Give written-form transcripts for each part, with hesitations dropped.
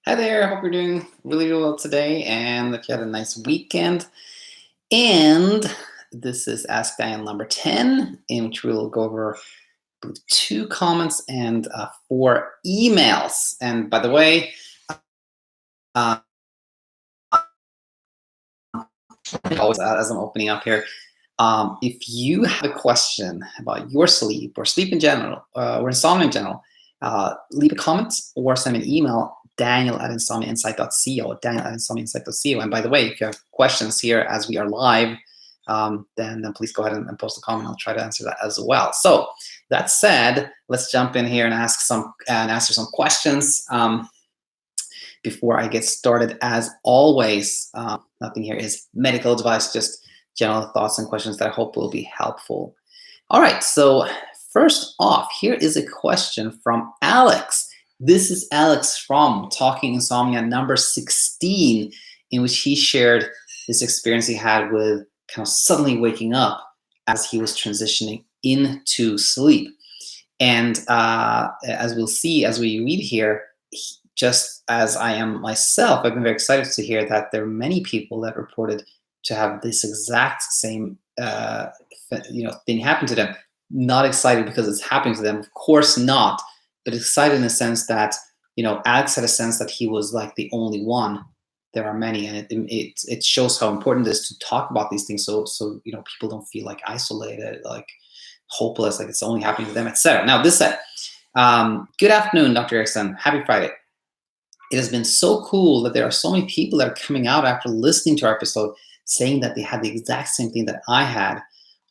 Hi there. I hope you're doing really well today and that you had a nice weekend. And this is Ask Diane number 10, in which we'll go over two comments and four emails. And by the way, uh, always as I'm opening up here, if you have a question about your sleep or sleep in general or insomnia in general, leave a comment or send me an email, daniel@insomniainsight.co. And by the way, if you have questions here as we are live, then please go ahead and post a comment. I'll try to answer that as well. So that said, let's jump in here and answer some questions. Before I get started, as always, nothing here is medical advice, just general thoughts and questions that I hope will be helpful. All right, so first off, here is a question from Alex. This is Alex from Talking Insomnia number 16, in which he shared this experience he had with kind of suddenly waking up as he was transitioning into sleep. And as we'll see, as we read here, just as I am myself, I've been very excited to hear that there are many people that reported to have this exact same thing happen to them. Not excited because it's happening to them, of course not, but excited in the sense that Alex had a sense that he was like the only one. There are many, and it shows how important it is to talk about these things, so people don't feel like isolated, like hopeless, like it's only happening to them, etc. Now, this said, good afternoon, Dr. Erickson. Happy Friday. It has been so cool that there are so many people that are coming out after listening to our episode saying that they had the exact same thing that I had.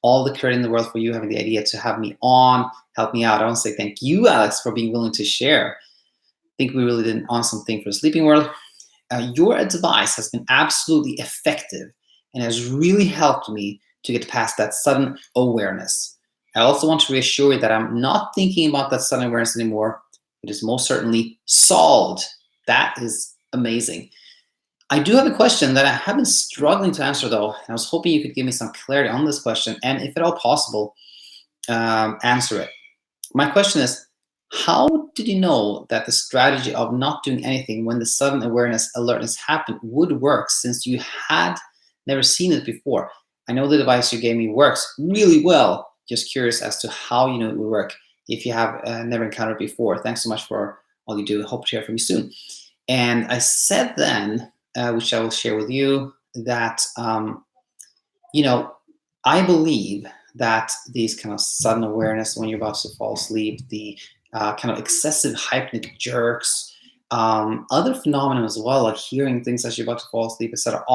All the credit in the world for you having the idea to have me on, help me out. I want to say thank you, Alex, for being willing to share. I think we really did an awesome thing for the sleeping world. Your advice has been absolutely effective and has really helped me to get past that sudden awareness. I also want to reassure you that I'm not thinking about that sudden awareness anymore. It is most certainly solved. That is amazing. I do have a question that I have been struggling to answer, though. I was hoping you could give me some clarity on this question, and if at all possible, answer it. My question is, how did you know that the strategy of not doing anything when the sudden alertness happened would work, since you had never seen it before? I know the device you gave me works really well. Just curious as to how you know it will work if you have never encountered it before. Thanks so much for all you do. Hope to hear from you soon. And I said then, which I will share with you, that I believe that these kind of sudden awareness when you're about to fall asleep, the kind of excessive hypnic jerks, other phenomena as well, like hearing things as you're about to fall asleep, etc.,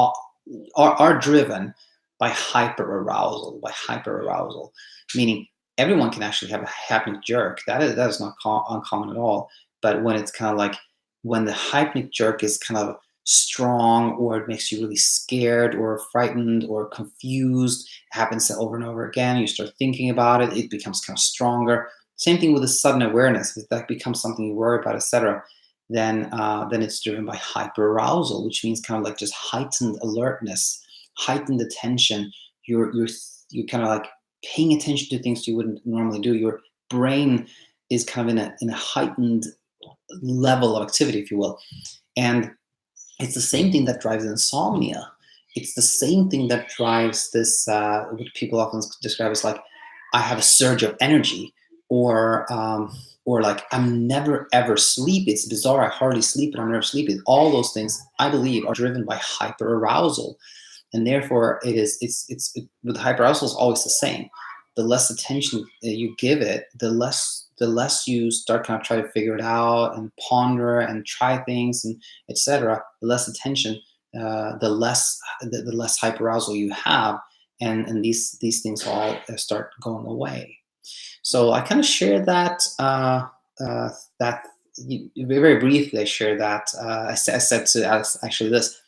are driven by hyperarousal, meaning everyone can actually have a hypnic jerk. That is not uncommon at all. But when it's kind of like when the hypnic jerk is kind of strong, or it makes you really scared or frightened or confused, it happens over and over again, you start thinking about it, it becomes kind of stronger. Same thing with the sudden awareness. If that becomes something you worry about, etc., then it's driven by hyperarousal, which means kind of like just heightened alertness, heightened attention. You're kind of like paying attention to things you wouldn't normally do. Your brain is kind of in a heightened level of activity, if you will. And it's the same thing that drives insomnia. It's the same thing that drives this, what people often describe as like, I have a surge of energy, or like, I'm never ever sleepy. It's bizarre. I hardly sleep, but I'm never sleepy. All those things, I believe, are driven by hyperarousal. And therefore, it's with hyperarousal is always the same. The less attention you give it, the less you start kind of try to figure it out and ponder and try things and etc. The less attention, the less hyperarousal you have, and these things all start going away. So I kind of share that very briefly. I share that I said to Alex actually this,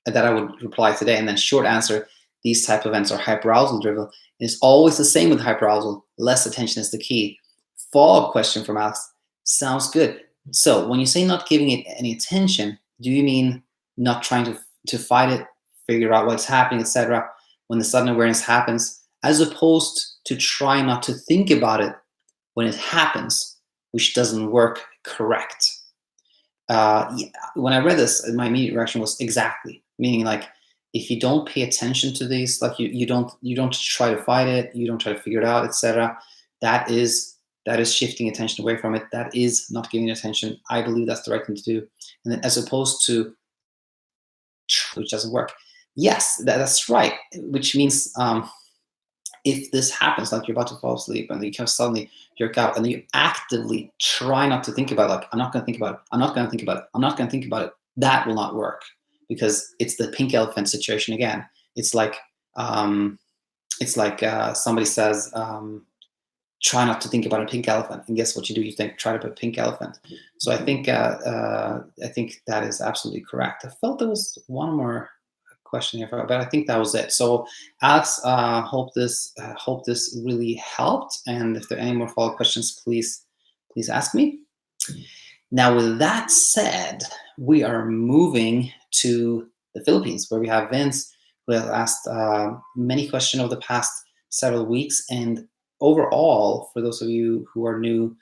that I would reply today, and then short answer: these type of events are hyperarousal driven. It's always the same with hyperarousal. Less attention is the key. Follow-up question from Alex. Sounds good. So when you say not giving it any attention, do you mean not trying to fight it, figure out what's happening, etc., when the sudden awareness happens, as opposed to try not to think about it when it happens, which doesn't work correct? Yeah, when I read this, my immediate reaction was exactly, meaning like if you don't pay attention to these, like you don't try to fight it, you don't try to figure it out, etc. That is shifting attention away from it. That is not giving it attention. I believe that's the right thing to do, and then as opposed to which doesn't work. Yes, that's right. Which means if this happens, like you're about to fall asleep and you kind of suddenly jerk out and you actively try not to think about it, like, I'm not going to think about it, I'm not going to think about it, I'm not going to think about it, that will not work because it's the pink elephant situation again. It's like somebody says, try not to think about a pink elephant, and guess what you do? You think try to put pink elephant. So I think that is absolutely correct. I felt there was one more question here, but I think that was it. So Alex, hope this really helped, and if there are any more follow-up questions, please ask me. Now, with that said, we are moving to the Philippines, where we have Vince, who has asked many questions over the past several weeks. And overall, for those of you who are new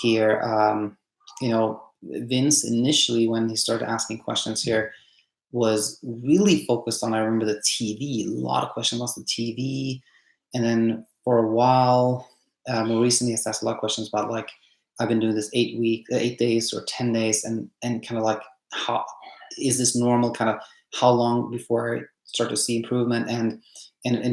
here, Vince initially, when he started asking questions here, was really focused on, I remember, the TV. A lot of questions about the TV. And then for a while, more recently, he's asked a lot of questions about, like, I've been doing this 8 days or 10 days, and kind of like, how is this normal? Kind of how long before I start to see improvement? And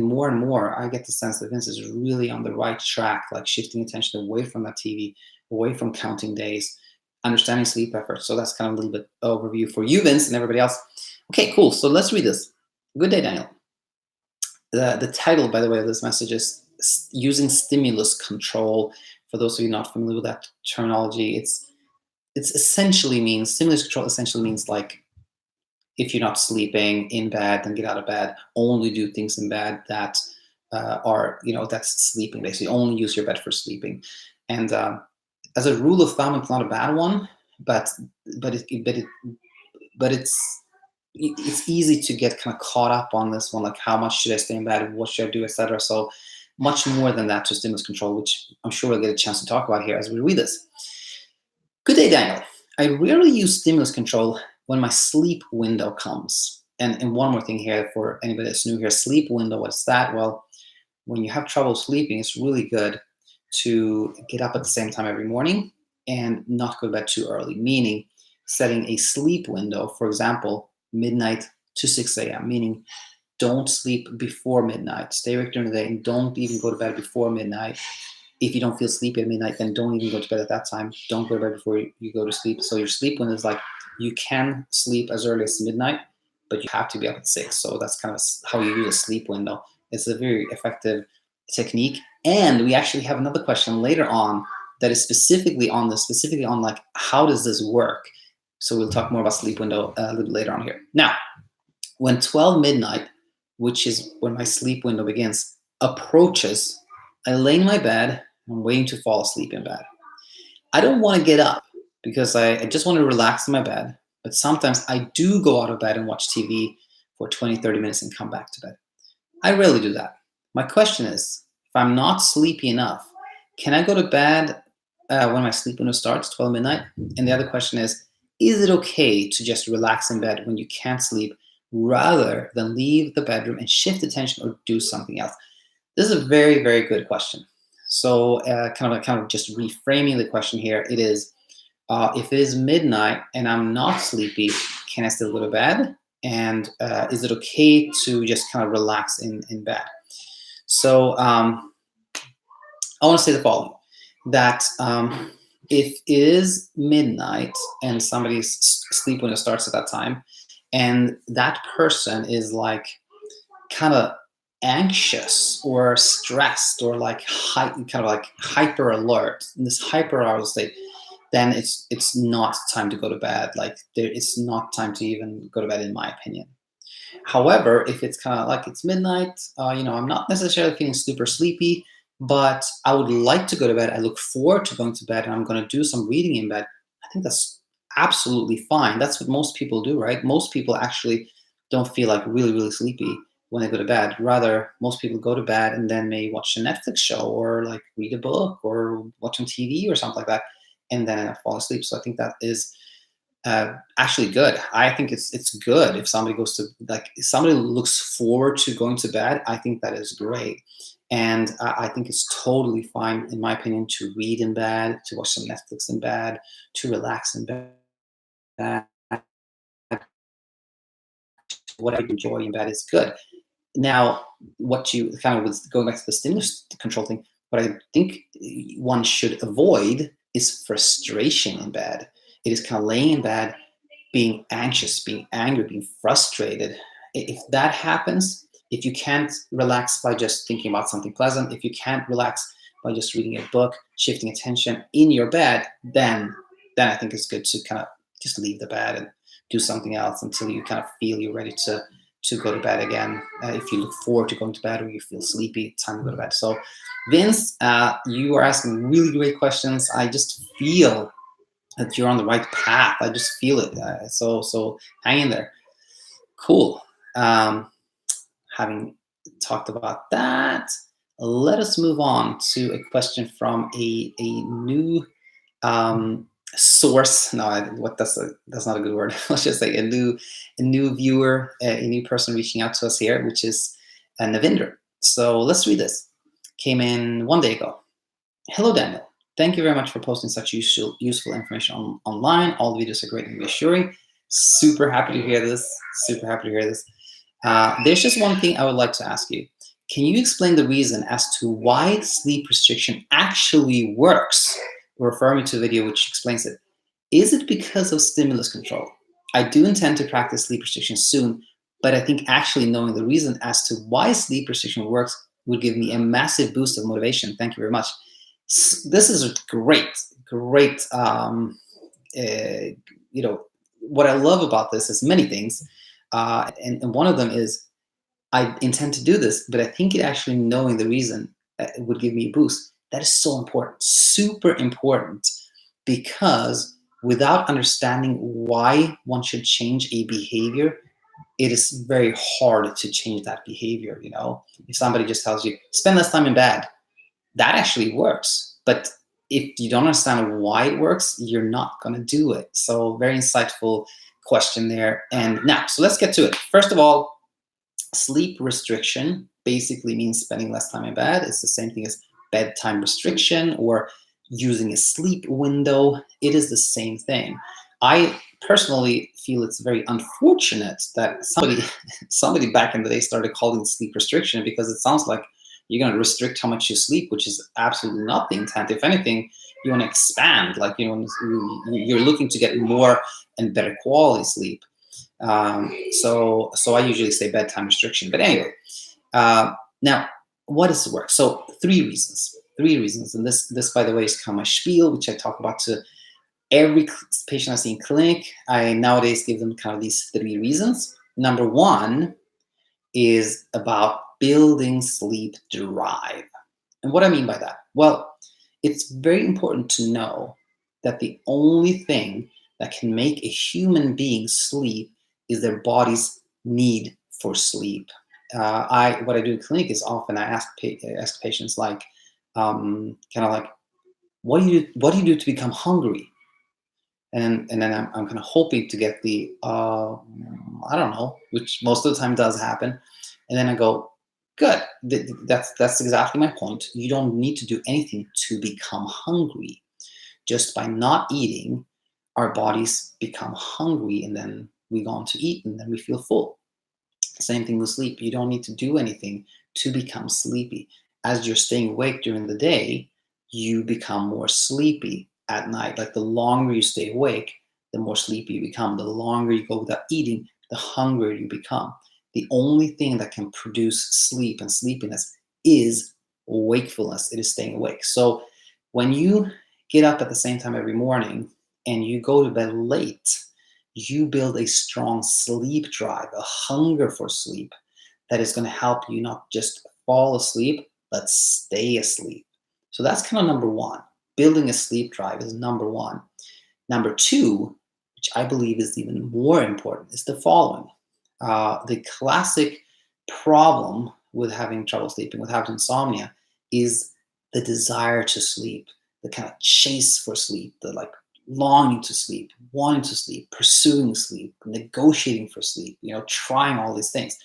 more, I get the sense that Vince is really on the right track, like shifting attention away from that TV, away from counting days, understanding sleep efforts. So that's kind of a little bit overview for you, Vince, and everybody else. Okay, cool. So let's read this. Good day, Daniel. The title, by the way, of this message is Using Stimulus Control. For those of you not familiar with that terminology, it's essentially means, stimulus control essentially means, like, if you're not sleeping in bed, then get out of bed. Only do things in bed that are, that's sleeping. Basically, only use your bed for sleeping. And as a rule of thumb, it's not a bad one, but it's easy to get kind of caught up on this one, like how much should I stay in bed, what should I do, etc. So much more than that to stimulus control, which I'm sure we'll get a chance to talk about here as we read this. Good day, Daniel. I rarely use stimulus control when my sleep window comes. And one more thing here for anybody that's new here, sleep window, what's that? Well, when you have trouble sleeping, it's really good to get up at the same time every morning and not go to bed too early, meaning setting a sleep window, for example, midnight to 6 a.m., meaning don't sleep before midnight. Stay awake during the day and don't even go to bed before midnight. If you don't feel sleepy at midnight, then don't even go to bed at that time. Don't go to bed before you go to sleep. So your sleep window is like, you can sleep as early as midnight, but you have to be up at 6. So that's kind of how you use a sleep window. It's a very effective technique. And we actually have another question later on that is specifically on like, how does this work? So we'll talk more about sleep window a little later on here. Now, when 12 midnight, which is when my sleep window begins, approaches, I lay in my bed. I'm waiting to fall asleep in bed. I don't want to get up because I just want to relax in my bed. But sometimes I do go out of bed and watch TV for 20, 30 minutes and come back to bed. I rarely do that. My question is, if I'm not sleepy enough, can I go to bed when my sleep window starts, 12 midnight? And the other question is it okay to just relax in bed when you can't sleep rather than leave the bedroom and shift attention or do something else? This is a very, very good question. So kind of just reframing the question here, it is, if it is midnight and I'm not sleepy, can I still go to bed? And is it okay to just kind of relax in bed? So I want to say the following, that if it is midnight and somebody's sleep window starts at that time, and that person is like kind of anxious or stressed or like kind of like hyper alert, in this hyper arousal state, then it's not time to go to bed. Like it's not time to even go to bed, in my opinion. However, if it's kind of like it's midnight, I'm not necessarily feeling super sleepy, but I would like to go to bed. I look forward to going to bed, and I'm going to do some reading in bed. I think that's absolutely fine. That's what most people do, right? Most people actually don't feel like really, really sleepy when they go to bed. Rather, most people go to bed and then may watch a Netflix show or like read a book or watch on TV or something like that, and then fall asleep. So I think that is actually good. I think it's good if somebody goes to, like, if somebody looks forward to going to bed. I think that is great, and I think it's totally fine, in my opinion, to read in bed, to watch some Netflix in bed, to relax in bed. Whatever you enjoy in bed is good. Now, what you kind of was going back to the stimulus control thing, what I think one should avoid is frustration in bed. It is kind of laying in bed, being anxious, being angry, being frustrated. If that happens, if you can't relax by just thinking about something pleasant, if you can't relax by just reading a book, shifting attention in your bed, then I think it's good to kind of just leave the bed and do something else until you kind of feel you're ready to go to bed again. If you look forward to going to bed or you feel sleepy, it's time to go to bed. So, Vince, you are asking really great questions. I just feel that you're on the right path. I just feel it. So hang in there. Cool. Having talked about that, let us move on to a question from a new source. No, that's not a good word. Let's just say a new viewer, a new person reaching out to us here, which is Navinder. So let's read this. Came in 1 day ago. Hello, Daniel. Thank you very much for posting such useful information online. All the videos are great and reassuring. Super happy to hear this. Super happy to hear this. There's just one thing I would like to ask you. Can you explain the reason as to why sleep restriction actually works? We're referring to a video which explains it. Is it because of stimulus control? I do intend to practice sleep restriction soon, but I think actually knowing the reason as to why sleep restriction works would give me a massive boost of motivation. Thank you very much. This is a great. What I love about this is many things, and one of them is I intend to do this, but I think it actually knowing the reason would give me a boost. That is so important, super important, because without understanding why one should change a behavior, it is very hard to change that behavior. If somebody just tells you spend less time in bed, that actually works. But if you don't understand why it works, you're not going to do it. So very insightful question there. And now, so let's get to it. First of all, sleep restriction basically means spending less time in bed. It's the same thing as bedtime restriction or using a sleep window. It is the same thing. I personally feel it's very unfortunate that somebody back in the day started calling it sleep restriction, because it sounds like you're going to restrict how much you sleep, which is absolutely not the intent. If anything, you want to expand, like you're looking to get more and better quality sleep. So I usually say bedtime restriction. But anyway, now what does it work? So three reasons, and this by the way is kind of my spiel, which I talk about to every patient I see in clinic. I nowadays give them kind of these three reasons. Number one is about building sleep drive. And what I mean by that? Well, it's very important to know that the only thing that can make a human being sleep is their body's need for sleep. What I do in clinic is often I ask patients like, kind of like, what do you do to become hungry? And then I'm kind of hoping to get the I don't know, which most of the time does happen. And then I go, good. That's exactly my point. You don't need to do anything to become hungry. Just by not eating, our bodies become hungry, and then we go on to eat, and then we feel full. Same thing with sleep. You don't need to do anything to become sleepy. As you're staying awake during the day, you become more sleepy at night. Like the longer you stay awake, the more sleepy you become. The longer you go without eating, the hungrier you become. The only thing that can produce sleep and sleepiness is wakefulness. It is staying awake. So when you get up at the same time every morning and you go to bed late, you build a strong sleep drive, a hunger for sleep that is going to help you not just fall asleep, but stay asleep. So that's kind of number one. Building a sleep drive is number one. Number two, which I believe is even more important, is the following. The classic problem with having trouble sleeping, with having insomnia, is the desire to sleep, the kind of chase for sleep, the like longing to sleep, wanting to sleep, pursuing sleep, negotiating for sleep, trying all these things.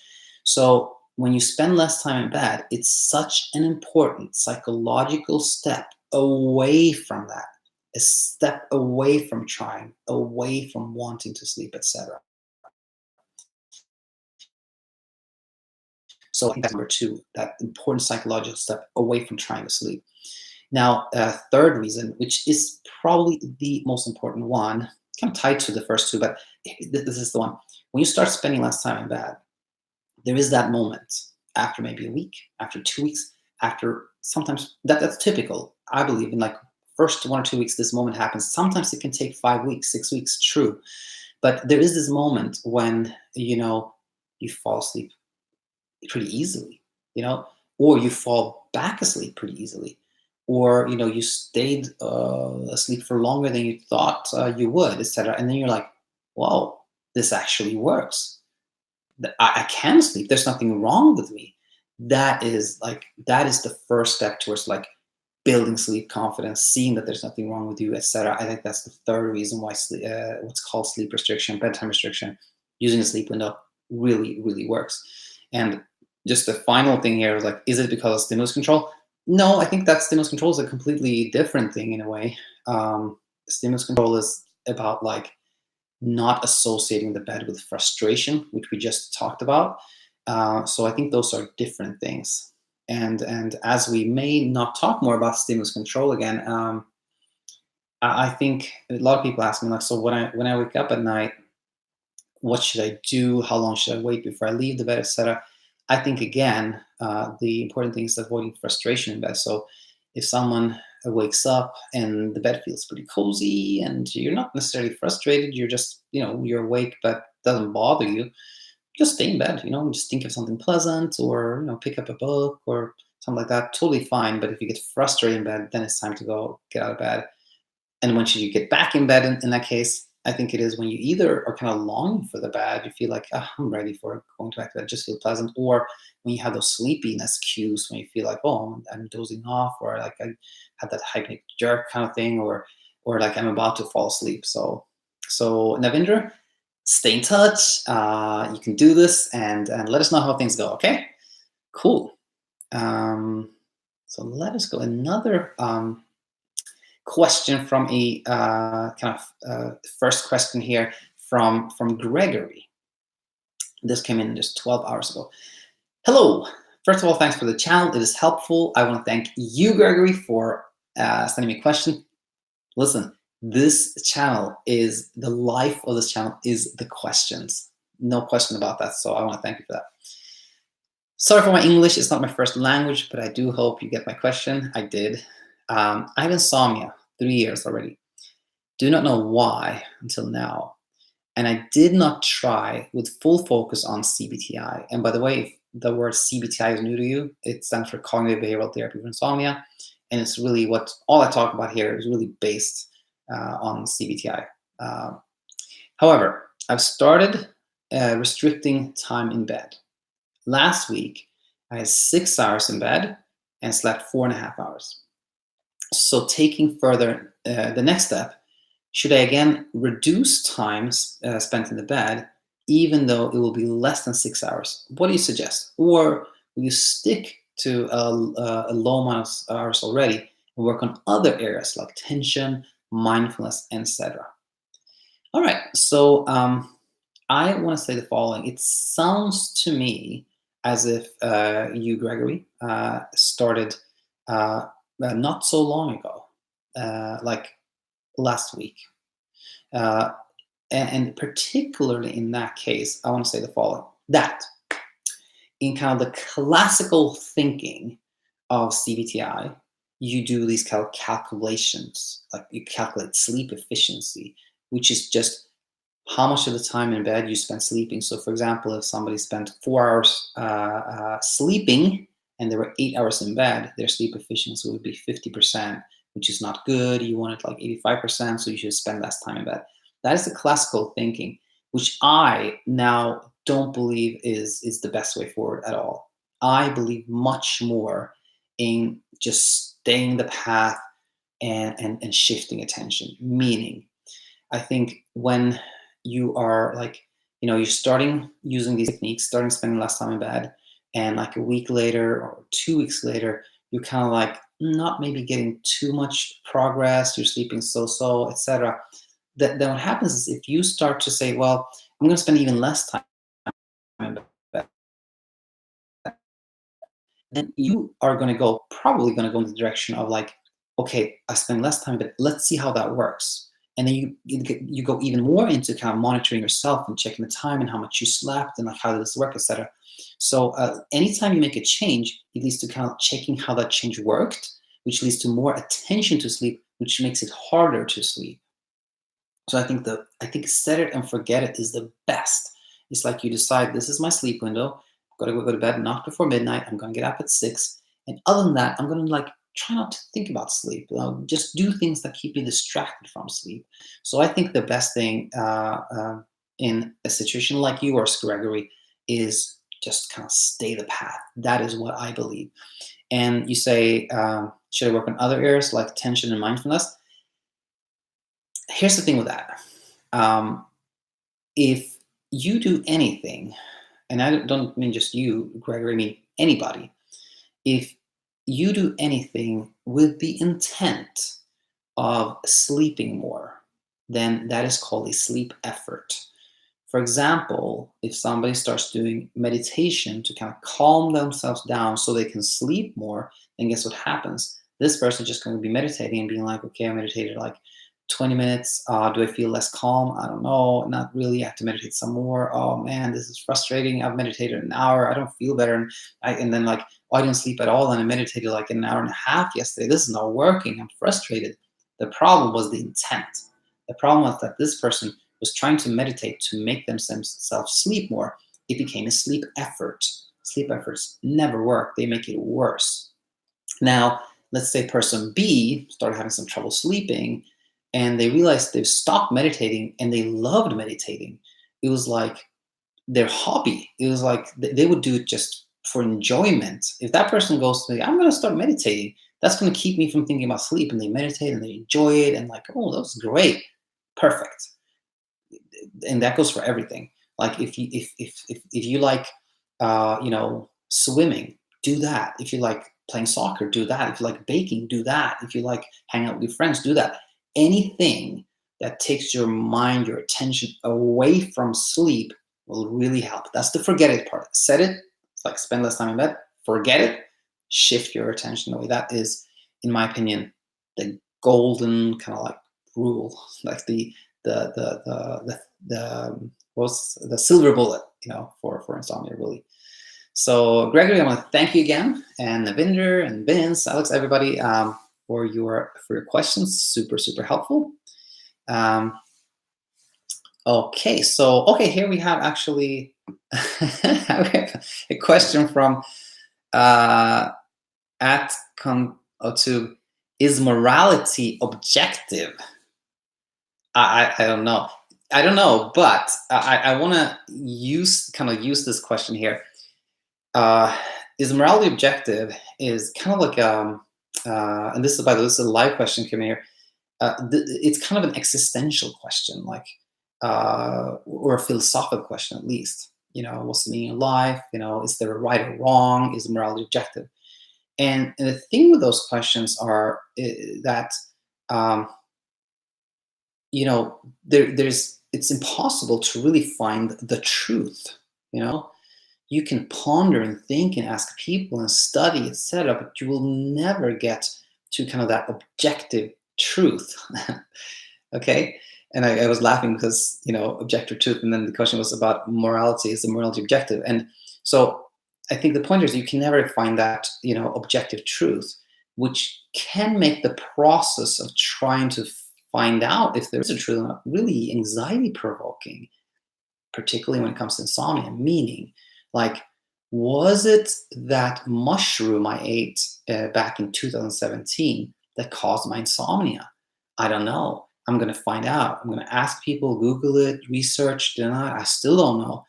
So when you spend less time in bed, it's such an important psychological step away from that, a step away from trying, away from wanting to sleep, etc. So I think that's number two, that important psychological step away from trying to sleep. Now, third reason, which is probably the most important one, kind of tied to the first two, but this is the one. When you start spending less time in bed, there is that moment after maybe a week, after 2 weeks, after sometimes that's typical. I believe in like first 1 or 2 weeks, this moment happens. Sometimes it can take 5 weeks, 6 weeks, true. But there is this moment when, you fall asleep pretty easily, or you fall back asleep pretty easily, or you stayed asleep for longer than you thought you would, etc. And then you're like, "Whoa, this actually works. I can sleep. There's nothing wrong with me." That is the first step towards like building sleep confidence, seeing that there's nothing wrong with you, etc. I think that's the third reason why what's called sleep restriction, bedtime restriction, using a sleep window really, really works. And just the final thing here is like, is it because of stimulus control? No, I think that stimulus control is a completely different thing in a way. Stimulus control is about like not associating the bed with frustration, which we just talked about. So I think those are different things. And as we may not talk more about stimulus control again, I think a lot of people ask me like, so when I wake up at night, what should I do? How long should I wait before I leave the bed, etc. I think again, the important thing is avoiding frustration in bed. So if someone wakes up and the bed feels pretty cozy and you're not necessarily frustrated, you're just, you're awake, but doesn't bother you, just stay in bed, just think of something pleasant or, pick up a book or something like that. Totally fine. But if you get frustrated in bed, then it's time to go get out of bed. And when should you get back in bed in that case? I think it is when you either are kind of longing for the bed, you feel like, I'm ready for going back to bed, just feel pleasant, or when you have those sleepiness cues, when you feel like, oh, I'm dozing off, or like I have that hypnic jerk kind of thing, or like I'm about to fall asleep. So Navinder, stay in touch. You can do this, and let us know how things go. Okay, cool. So let us go another. Question from a first question here from Gregory. This came in just 12 hours ago. Hello. First of all, thanks for the channel. It is helpful. I want to thank you, Gregory, for sending me a question. Listen, this channel is the life of this channel is the questions. No question about that. So I want to thank you for that. Sorry for my English. It's not my first language, but I do hope you get my question. I did. I have insomnia, 3 years already. Do not know why until now. And I did not try with full focus on CBTi. And by the way, if the word CBTi is new to you, it stands for Cognitive Behavioral Therapy for Insomnia. And it's really what all I talk about here is really based on CBTi. However, I've started restricting time in bed. Last week, I had 6 hours in bed and slept 4.5 hours. So taking further the next step, should I again reduce time spent in the bed, even though it will be less than 6 hours? What do you suggest? Or will you stick to a low amount of hours already and work on other areas like tension, mindfulness, etc.? All right, so I want to say the following. It sounds to me as if you, Gregory, started not so long ago, like last week. And particularly in that case, I want to say the following. That in kind of the classical thinking of CBTi, you do these calculations, like you calculate sleep efficiency, which is just how much of the time in bed you spend sleeping. So for example, if somebody spent 4 hours sleeping and there were 8 hours in bed, their sleep efficiency would be 50%, which is not good. You want it like 85%, so you should spend less time in bed. That is the classical thinking, which I now don't believe is the best way forward at all. I believe much more in just staying the path and shifting attention, meaning I think when you are like, you're starting using these techniques, starting spending less time in bed, and like a week later or 2 weeks later, you're kind of like not maybe getting too much progress, you're sleeping so, etc. Then what happens is if you start to say, well, I'm going to spend even less time in bed, then you are going to probably going to go in the direction of like, okay, I spend less time, but let's see how that works. And then you go even more into kind of monitoring yourself and checking the time and how much you slept and like how did this work, etc. So anytime you make a change, it leads to kind of checking how that change worked, which leads to more attention to sleep, which makes it harder to sleep. So I think set it and forget it is the best. It's like you decide this is my sleep window. I've got to go to bed not before midnight. I'm going to get up at 6. And other than that, I'm going to like try not to think about sleep. Just do things that keep me distracted from sleep. So I think the best thing in a situation like yours, Gregory, is just kind of stay the path. That is what I believe. And you say, should I work on other areas like tension and mindfulness? Here's the thing with that. If you do anything, and I don't mean just you, Gregory, I mean anybody, if you do anything with the intent of sleeping more, then that is called a sleep effort. For example, if somebody starts doing meditation to kind of calm themselves down so they can sleep more, then guess what happens? This person is just going to be meditating and being like, okay, I meditated like 20 minutes. Do I feel less calm? I don't know. Not really. I have to meditate some more. Oh man, this is frustrating. I've meditated an hour. I don't feel better. And then like, oh, I didn't sleep at all. And I meditated like an hour and a half yesterday. This is not working. I'm frustrated. The problem was the intent. The problem was that this person was trying to meditate to make themselves sleep more. It became a sleep effort. Sleep efforts never work. They make it worse. Now, let's say person B started having some trouble sleeping and they realized they've stopped meditating and they loved meditating. It was like their hobby. It was like they would do it just for enjoyment. If that person goes to me, I'm going to start meditating, that's going to keep me from thinking about sleep, and they meditate and they enjoy it and like, oh, that was great. Perfect. And that goes for everything. Like if you like swimming, do that. If you like playing soccer, do that. If you like baking, do that. If you like hanging out with your friends, do that. Anything that takes your mind, your attention away from sleep will really help. That's the forget it part. Set it. It's like spend less time in bed. Forget it. Shift your attention away. That is, in my opinion, the golden kind of like rule, like the what's the silver bullet, for insomnia, really. So Gregory, I want to thank you again, and Navinder and Vince, Alex, everybody, for your questions. Super helpful. Okay, so here we have actually a question from @to is morality objective? I don't know. I don't know, but I want to use this question here. Is morality objective? Is kind of like and this is, by the way, this is a live question coming here. It's kind of an existential question, like or a philosophical question at least. What's the meaning of life? Is there a right or wrong? Is morality objective? And the thing with those questions are that it's impossible to really find the truth. You can ponder and think and ask people and study, etc., but you will never get to kind of that objective truth. Okay. And I was laughing because objective truth, and then the question was about morality. Is the morality objective? And so I think the point is you can never find that objective truth, which can make the process of trying to find out if there is a truth or not really anxiety provoking, particularly when it comes to insomnia. Meaning, like, was it that mushroom I ate back in 2017 that caused my insomnia? I don't know. I'm going to find out. I'm going to ask people, Google it, research. I still don't know.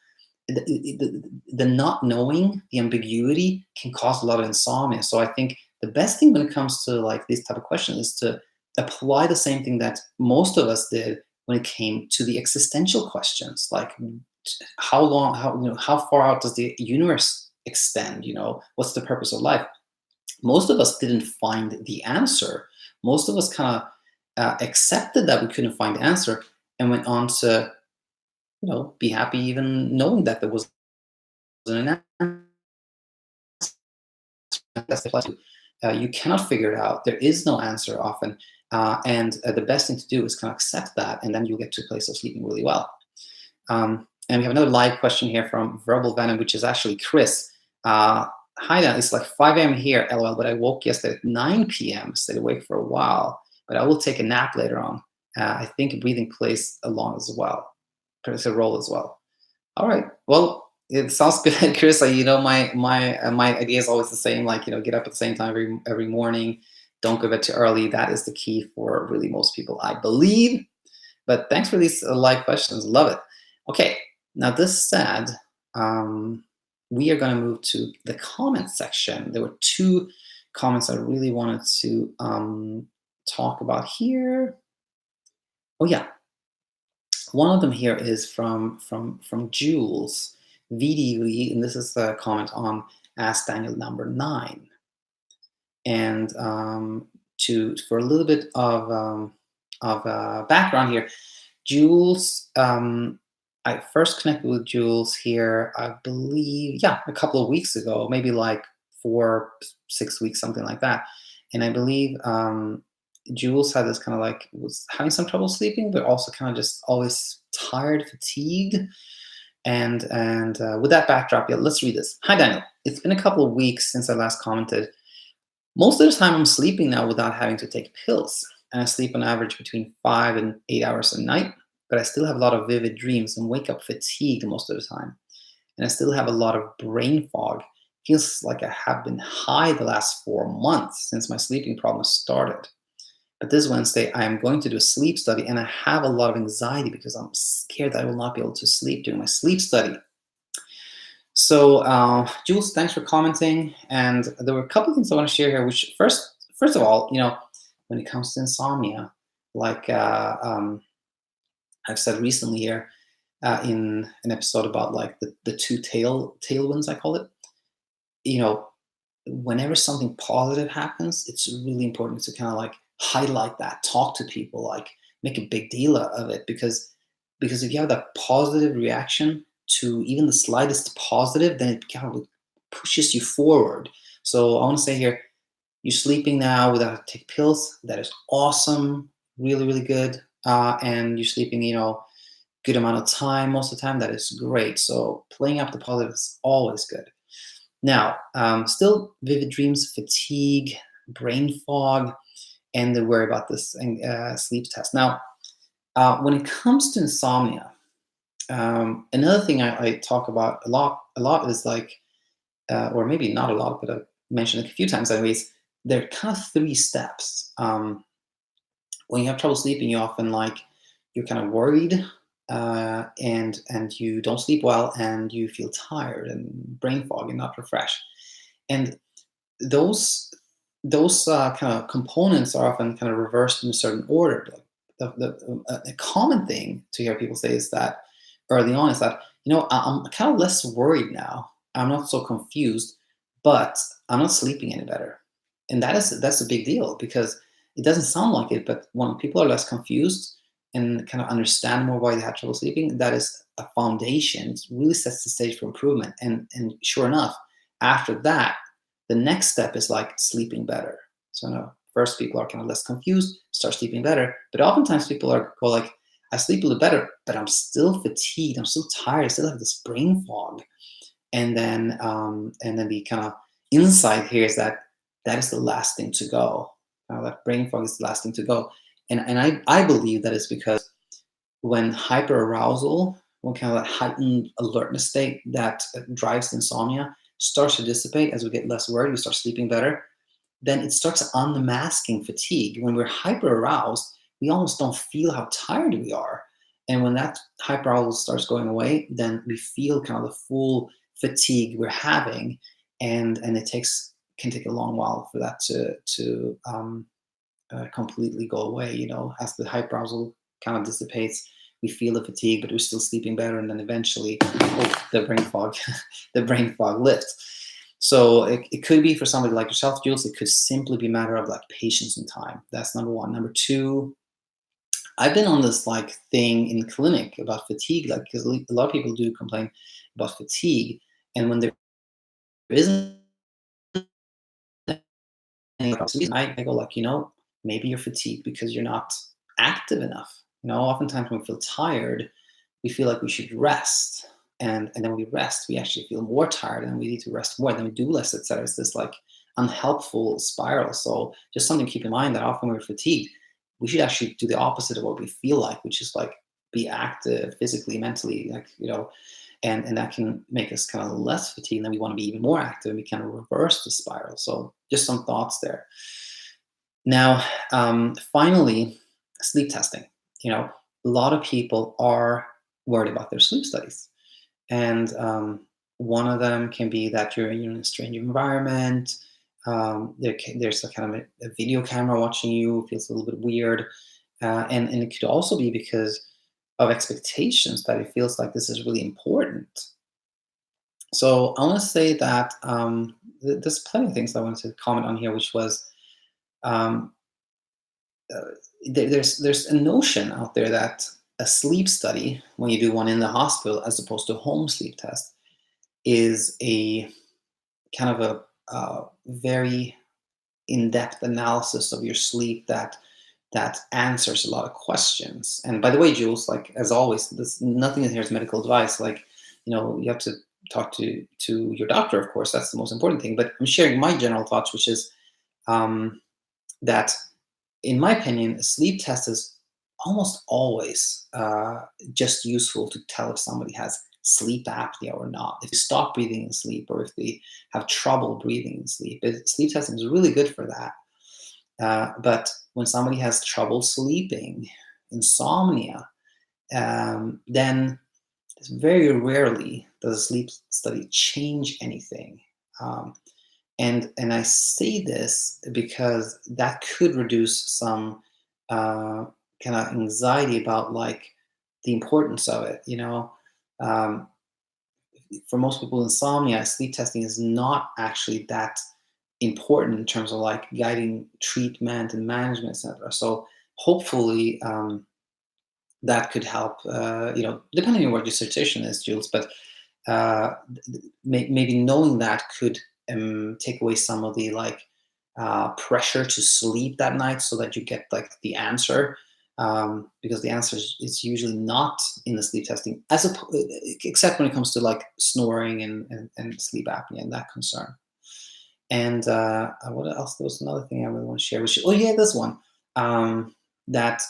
The not knowing, the ambiguity can cause a lot of insomnia. So I think the best thing when it comes to like these type of questions is to apply the same thing that most of us did when it came to the existential questions, like how long, how far out does the universe extend? What's the purpose of life? Most of us didn't find the answer. Most of us kind of accepted that we couldn't find the answer and went on to, be happy even knowing that there wasn't an answer. That's the plus. You cannot figure it out. There is no answer often. And the best thing to do is kind of accept that, and then you'll get to a place of sleeping really well. And we have another live question here from Verbal Venom, which is actually Chris. Hi, Dan. It's like 5 a.m. here, LOL, but I woke yesterday at 9 p.m., stayed awake for a while, but I will take a nap later on. I think breathing plays along as well, plays a role as well. All right. Well, it sounds good, Chris. My idea is always the same. Like, get up at the same time every morning. Don't go to bed too early. That is the key for really most people, I believe. But thanks for these live questions. Love it. Okay. Now, this said, we are going to move to the comment section. There were 2 comments I really wanted to talk about here. Oh yeah, one of them here is from Jules VDV, and this is a comment on Ask Daniel number 9. And for a little bit of background here, Jules. I first connected with Jules here, I believe, a couple of weeks ago, maybe like 4-6 weeks, something like that. And I believe Jules had this kind of like, was having some trouble sleeping, but also kind of just always tired, fatigued. And with that backdrop, let's read this. Hi, Daniel. It's been a couple of weeks since I last commented. Most of the time I'm sleeping now without having to take pills. And I sleep on average between 5 and 8 hours a night. But I still have a lot of vivid dreams and wake up fatigued most of the time. And I still have a lot of brain fog. Feels like I have been high the last 4 months since my sleeping problem started. But this Wednesday, I am going to do a sleep study, and I have a lot of anxiety because I'm scared that I will not be able to sleep during my sleep study. So, Jules, thanks for commenting. And there were a couple of things I want to share here, which first of all, when it comes to insomnia, like I've said recently here in an episode about like the 2 tailwinds, I call it. Whenever something positive happens, it's really important to kind of like highlight that, talk to people, like make a big deal of it, because if you have that positive reaction to even the slightest positive, then it kind of pushes you forward. So I want to say here, you're sleeping now without taking pills. That is awesome, really, really good. And you're sleeping, good amount of time most of the time. That is great. So playing up the positive is always good. Now, still vivid dreams, fatigue, brain fog, and the worry about this sleep test. Now, when it comes to insomnia, another thing I talk about a lot is like, or maybe not a lot, but I've mentioned it a few times anyways, there are kind of 3 steps. When you have trouble sleeping, you're kind of worried, and you don't sleep well, and you feel tired and brain fog and not refreshed. And those kind of components are often kind of reversed in a certain order. The common thing to hear people say is that early on is that, I'm kind of less worried now. I'm not so confused, but I'm not sleeping any better. And that's a big deal, because it doesn't sound like it, but when people are less confused and kind of understand more why they have trouble sleeping, that is a foundation. It really sets the stage for improvement. And sure enough, after that, the next step is like sleeping better. So first people are kind of less confused, start sleeping better, but oftentimes people go like, I sleep a little better, but I'm still fatigued, I'm still tired, I still have this brain fog. And then the kind of insight here is that is the last thing to go. That brain fog is the last thing to go. And I believe that is because when hyperarousal, when kind of that heightened alertness state that drives insomnia starts to dissipate as we get less worried, we start sleeping better, then it starts unmasking fatigue. When we're hyperaroused, we almost don't feel how tired we are. And when that hyperarousal starts going away, then we feel kind of the full fatigue we're having, and it can take a long while for that to completely go away, as the hyperarousal kind of dissipates. We feel the fatigue, but we're still sleeping better, and then eventually, oh, the brain fog, the brain fog lifts. So it could be for somebody like yourself, Jules. It could simply be a matter of like patience and time. That's number one. Number two, I've been on this like thing in clinic about fatigue, like because a lot of people do complain about fatigue, and when there isn't any reason, I go like, maybe you're fatigued because you're not active enough. Oftentimes when we feel tired, we feel like we should rest, and then when we rest, we actually feel more tired, and we need to rest more. Then we do less, etc. It's this like unhelpful spiral. So just something to keep in mind that often when we're fatigued, we should actually do the opposite of what we feel like, which is like be active physically, mentally, like and that can make us kind of less fatigued, and then we want to be even more active, and we kind of reverse the spiral. So just some thoughts there. Now, finally, sleep testing. A lot of people are worried about their sleep studies, and one of them can be that you're in a strange environment. There's a kind of a video camera watching you. It feels a little bit weird, and it could also be because of expectations that it feels like this is really important. So I want to say that there's plenty of things I wanted to comment on here, which was um, there's a notion out there that a sleep study, when you do one in the hospital as opposed to a home sleep test, is a kind of a very in-depth analysis of your sleep that answers a lot of questions. And by the way, Jules, like as always, nothing in here is medical advice. Like, you have to talk to your doctor, of course. That's the most important thing. But I'm sharing my general thoughts, which is that, in my opinion, a sleep test is almost always just useful to tell if somebody has sleep apnea or not. If you stop breathing in sleep, or if they have trouble breathing in sleep, sleep testing is really good for that. But when somebody has trouble sleeping, insomnia, then very rarely does a sleep study change anything. And I say this because that could reduce some kind of anxiety about like the importance of it. Um, for most people with insomnia, sleep testing is not actually that important in terms of like guiding treatment and management, etc. So hopefully that could help. Depending on what your situation is, Jules, but maybe knowing that could take away some of the like pressure to sleep that night, so that you get like the answer, because the answer is usually not in the sleep testing, except when it comes to like snoring and sleep apnea and that concern. And what else? There was another thing I really want to share. This one. That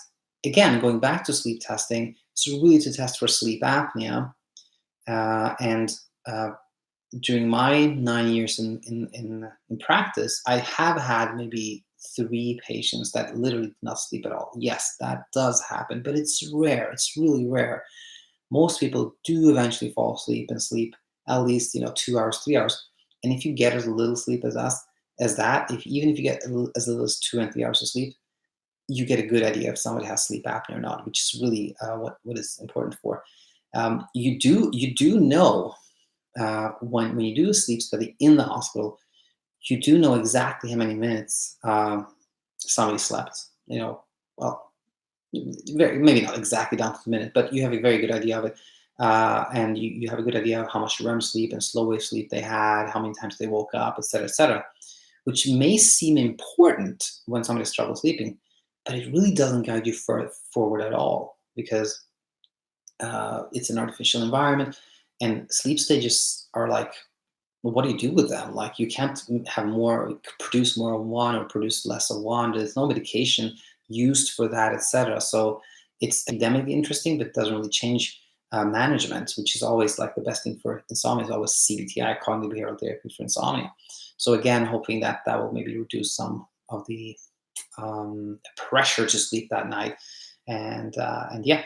again, going back to sleep testing, it's really to test for sleep apnea. And during my 9 years in practice, I have had maybe 3 patients that literally did not sleep at all. Yes, that does happen, but it's rare. It's really rare. Most people do eventually fall asleep and sleep at least 2 hours, 3 hours. And if you get as little sleep as that, even if you get as little as 2 and 3 hours of sleep, you get a good idea if somebody has sleep apnea or not, which is really what is important for. You do know when you do a sleep study in the hospital, you do know exactly how many minutes somebody slept. Well, maybe not exactly down to the minute, but you have a very good idea of it. And you have a good idea of how much REM sleep and slow wave sleep they had, how many times they woke up, etc., which may seem important when somebody struggles sleeping, but it really doesn't guide you forward at all, because it's an artificial environment, and sleep stages are like, well, what do you do with them? Like, you can't produce more of one or produce less of one. There's no medication used for that, etc. So it's academically interesting, but it doesn't really change management, which is always like the best thing for insomnia is always CBTi, cognitive behavioral therapy for insomnia. So again, hoping that will maybe reduce some of the pressure to sleep that night. And yeah,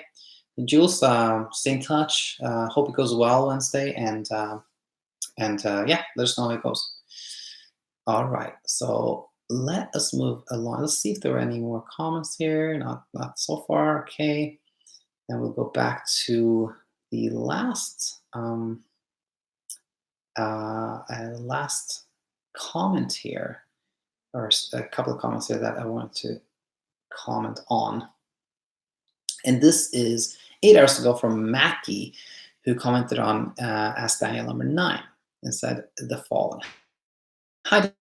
Jules, stay in touch. Hope it goes well Wednesday, and yeah, let us know how it goes. All right. So let us move along. Let's see if there are any more comments here. Not so far. Okay. Then we'll go back to the last comment here, or a couple of comments here that I wanted to comment on. And this is 8 hours ago from Mackie, who commented on Ask Daniel number 9 and said the following. Hi,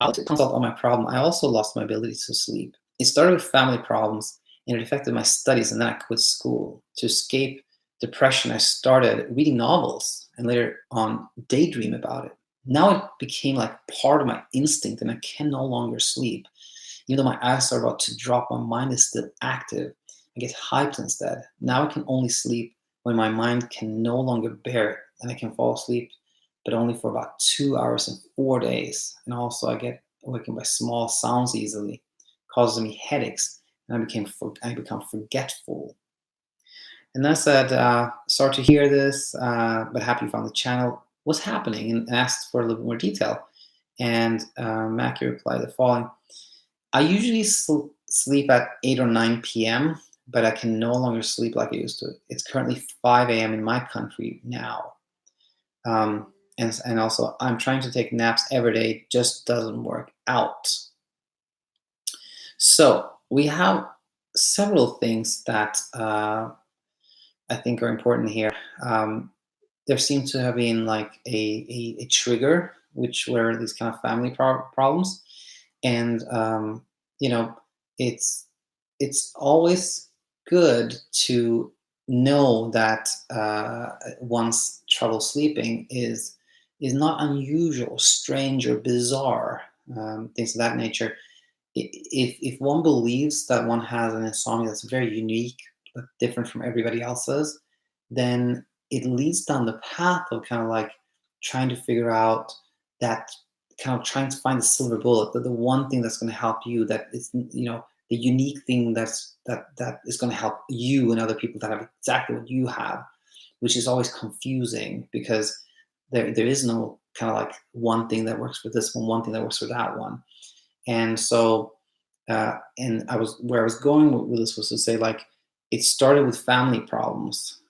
I'll consult on my problem. I also lost my ability to sleep. It started with family problems and it affected my studies, and then I quit school. To escape depression, I started reading novels and later on daydream about it. Now it became like part of my instinct and I can no longer sleep. Even though my eyes are about to drop, my mind is still active. I get hyped instead. Now I can only sleep when my mind can no longer bear it, and I can fall asleep, but only for about 2 hours in 4 days. And also I get awakened by small sounds easily, causes me headaches, and I become forgetful. And I said, sorry to hear this, but happy you found the channel. What's happening? And asked for a little bit more detail. And Mackie replied the following. I usually sleep at 8 or 9 p.m., but I can no longer sleep like I used to. It's currently 5 a.m. in my country now. And also, I'm trying to take naps every day. It just doesn't work out. So we have several things that I think are important here. There seems to have been like a trigger, which were these kind of family problems. And it's always good to know that one's trouble sleeping is not unusual, strange, or bizarre, things of that nature. If one believes that one has an insomnia that's very unique, but different from everybody else's, then it leads down the path of kind of like trying to figure out that, kind of trying to find the silver bullet, the one thing that's going to help you, that is, the unique thing that is going to help you and other people that have exactly what you have, which is always confusing because there is no kind of like one thing that works for this one thing that works for that one. And so, and where I was going with this was to say, like, it started with family problems.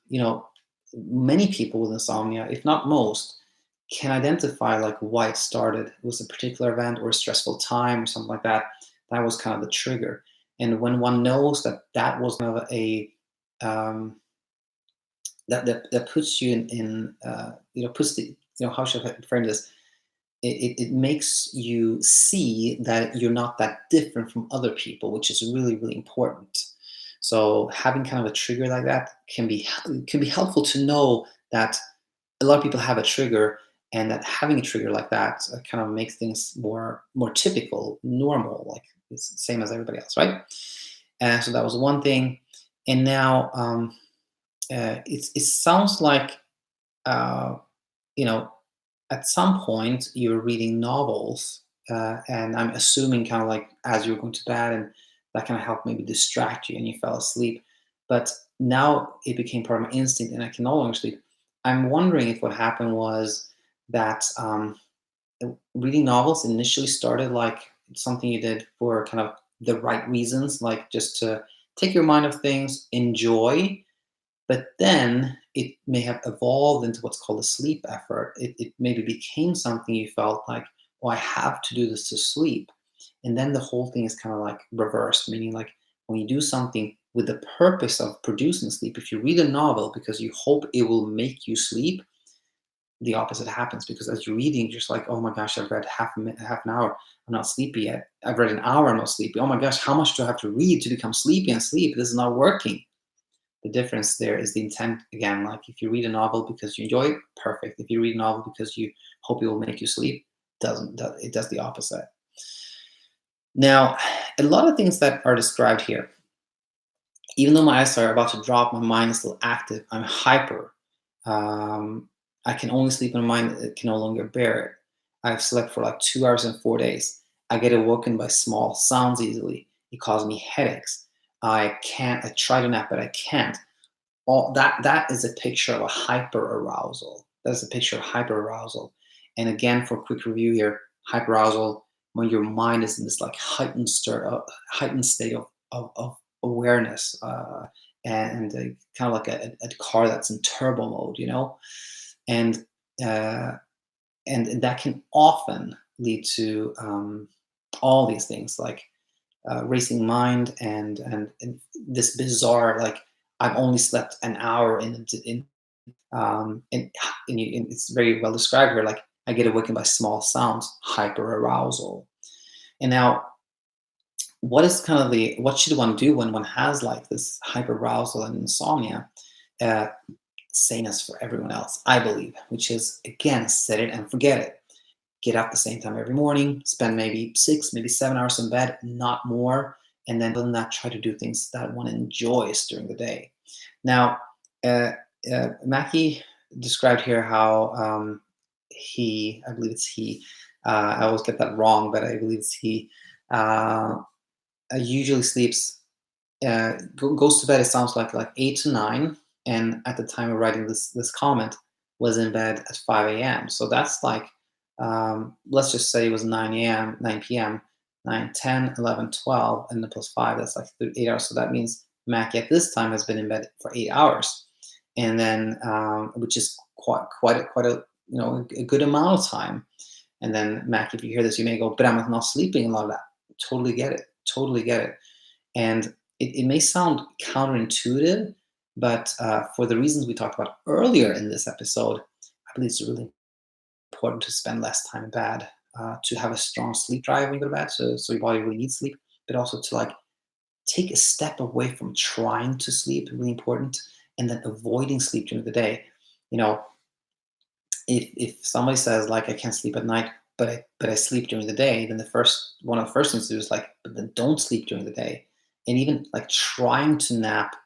Many people with insomnia, if not most, can identify like why it started. It was a particular event or a stressful time or something like that. That was kind of the trigger. And when one knows that was kind of a that puts you in puts the, how should I frame this? It makes you see that you're not that different from other people, which is really, really important. So having kind of a trigger like that can be helpful to know that a lot of people have a trigger, and that having a trigger like that kind of makes things more typical, normal, like it's the same as everybody else, right? And so that was one thing. And now it sounds like at some point you were reading novels, and I'm assuming kind of like as you were going to bed, and that kind of helped maybe distract you and you fell asleep. But now it became part of my instinct and I can no longer sleep. I'm wondering if what happened was that reading novels initially started like something you did for kind of the right reasons, like just to take your mind off things, enjoy, but then it may have evolved into what's called a sleep effort. It maybe became something you felt like, oh, I have to do this to sleep. And then the whole thing is kind of like reversed, meaning like when you do something with the purpose of producing sleep, if you read a novel because you hope it will make you sleep, the opposite happens, because as you're reading, you're just like, oh my gosh, I've read half an hour, I'm not sleepy yet. I've read an hour, I'm not sleepy. Oh my gosh, how much do I have to read to become sleepy and sleep? This is not working. The difference there is the intent again. Like if you read a novel because you enjoy it, perfect. If you read a novel because you hope it will make you sleep, it does the opposite. Now, a lot of things that are described here, even though my eyes are about to drop, my mind is still active. I'm hyper. I can only sleep when my mind can no longer bear it. I've slept for like 2 hours and 4 days. I get awoken by small sounds easily. It causes me headaches. I try to nap, but I can't. All that is a picture of a hyper arousal. That is a picture of hyper arousal. And again, for a quick review here, hyperarousal, when your mind is in this like heightened state of awareness, and kind of like a car that's in turbo mode, and uh, and that can often lead to all these things like racing mind and this bizarre like I've only slept an hour in and it's very well described here. Like I get awakened by small sounds, hyper arousal. And now, what is kind of what should one do when one has like this hyper arousal and insomnia? Uh, Same as for everyone else, I believe, which is again, set it and forget it. Get up the same time every morning, spend maybe 6, maybe 7 hours in bed, not more. And then other than that, try to do things that one enjoys during the day. Now, Mackie described here how I believe it's he, I always get that wrong, but I believe it's he, usually sleeps, goes to bed, it sounds like 8 to 9, and at the time of writing this comment, was in bed at 5 a.m. So that's like, let's just say it was 9 p.m., 9, 10, 11, 12, and then plus 5, that's like 8 hours. So that means Mackie at this time has been in bed for 8 hours. And then, which is quite a a good amount of time. And then Mackie, if you hear this, you may go, but I'm not sleeping a lot of that. Totally get it. Totally get it. And it may sound counterintuitive, but for the reasons we talked about earlier in this episode, I believe it's really important to spend less time in bed, to have a strong sleep drive when you go to bed, so your body really needs sleep, but also to like take a step away from trying to sleep, really important, and then avoiding sleep during the day. If somebody says like I can't sleep at night, but I sleep during the day, then one of the first things to do is like, but then don't sleep during the day. And even like trying to nap,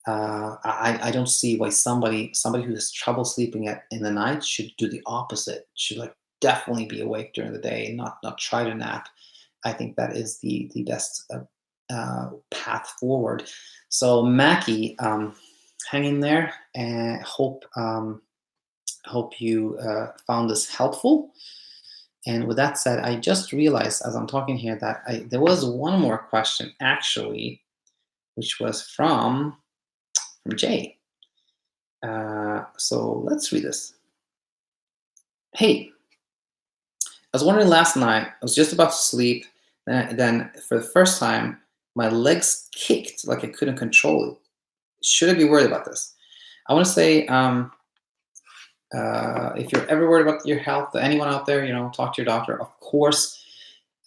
I don't see why somebody who has trouble sleeping in the night should do the opposite. Should like definitely be awake during the day and not try to nap. I think that is the best path forward. So Mackie, hang in there, and hope you found this helpful. And with that said, I just realized as I'm talking here that there was one more question actually, which was from Jay. So let's read this. Hey, I was wondering last night, I was just about to sleep, then for the first time, my legs kicked like I couldn't control it. Should I be worried about this? I want to say, if you're ever worried about your health, anyone out there, talk to your doctor. Of course,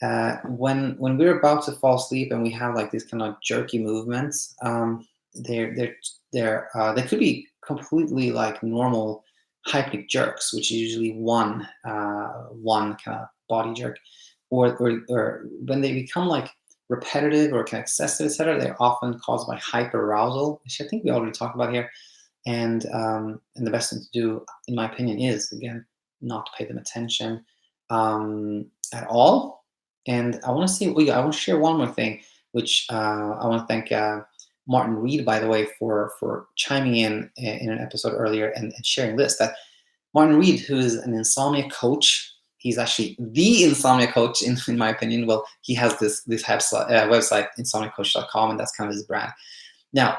when we're about to fall asleep and we have like these kind of jerky movements, they could be completely like normal hypnic jerks, which is usually one kind of body jerk, or when they become like repetitive or kind of excessive, etc. They're often caused by hyperarousal, which I think we already talked about here. And the best thing to do, in my opinion, is again not to pay them attention at all. And I want to say, I want to share one more thing, which I want to thank Martin Reed, by the way, for chiming in an episode earlier and sharing this. That Martin Reed, who is an insomnia coach, he's actually the insomnia coach in my opinion. Well, he has this website, insomniacoach.com, and that's kind of his brand. Now,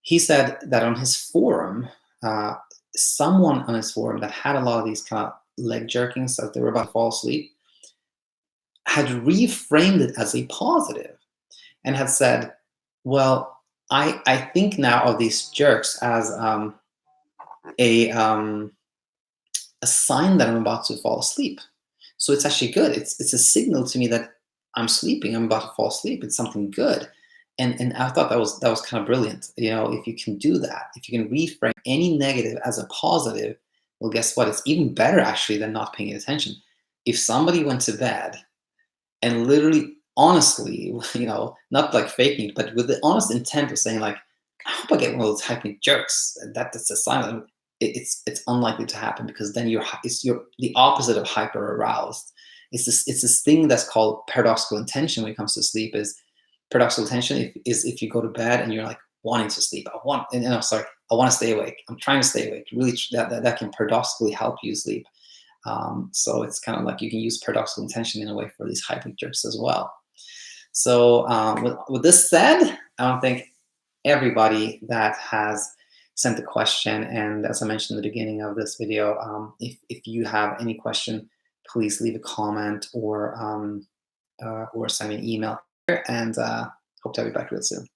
he said that on his forum, someone on his forum that had a lot of these kind of leg jerkings as they were about to fall asleep had reframed it as a positive and had said, well, I think now of these jerks as a sign that I'm about to fall asleep. So it's actually good. It's a signal to me that I'm sleeping. I'm about to fall asleep. It's something good. And I thought that was kind of brilliant. If you can do that, if you can reframe any negative as a positive, well, guess what? It's even better actually than not paying attention. If somebody went to bed and literally, honestly, not like faking it, but with the honest intent of saying like, I hope I get one of those hypnic jerks, that's a sign that it's unlikely to happen, because then you're the opposite of hyper aroused. It's this thing that's called paradoxical intention when it comes to sleep. Is paradoxical attention is if you go to bed and you're like wanting to sleep. I want to stay awake. I'm trying to stay awake. Really, that can paradoxically help you sleep. So it's kind of like you can use paradoxical intention in a way for these hybrid jerks as well. So with this said, I don't think everybody that has sent a question, and as I mentioned in the beginning of this video, if you have any question, please leave a comment or send me an email, and hope to have you back real soon.